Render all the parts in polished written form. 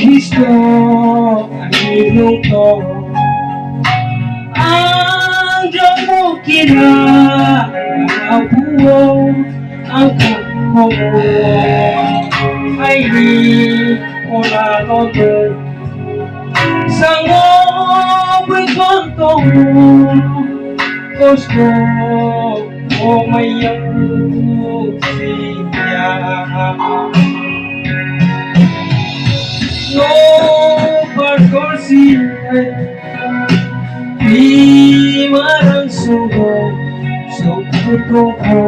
Kristo ay hlongktor ang mo kinabuo ang kapmo ay di hlongktor sa ngo'y kontong gusto mo mayang siya no pagkorsi di marang sugo so puto ko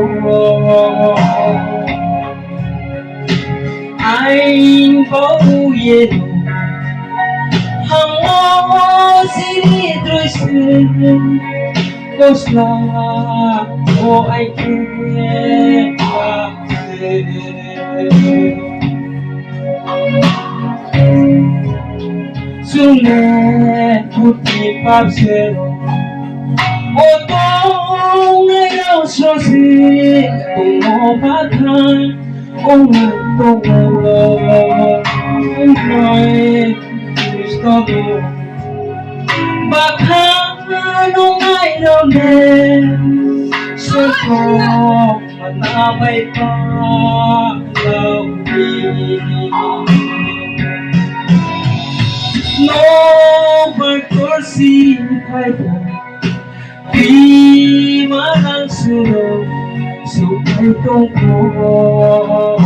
aing pauyelo hamo sinidrosin kosla o ay kekase sulit putih papsero otong ngayon sosi tumopakan hlongktor ay Kristo baka nung ngayon suko manabay pa no pagkorsi kayo di marang sunog supay tungkol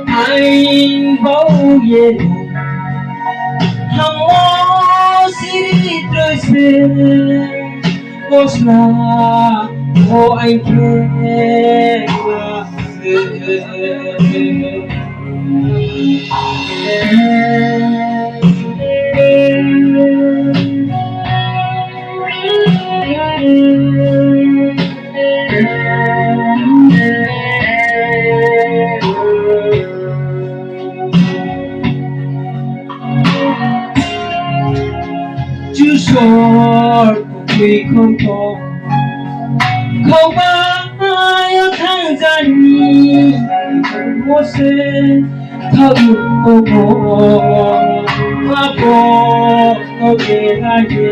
aing pauyelo hamo sinidrosin kosla o ay kekase Jusor tuy không có không bao thang giani một sẽ thâu cô hoa cô kê la ye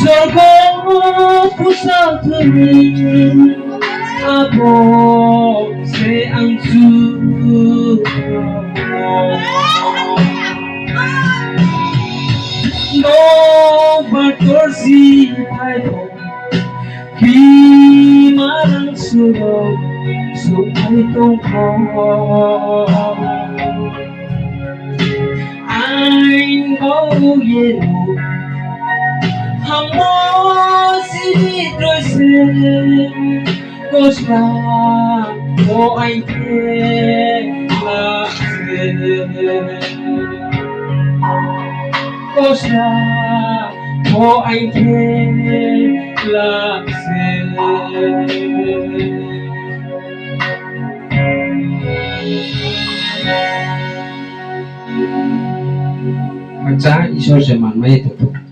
rồi cô phút sau thương cô sẽ ăn chú no pagkorsi kayo di marang sunog supay tungkol aing pauyelo hamo sinidrosin kosla o ay kekase kosla mo ay kekase rchah Ishwar Jaman may tutok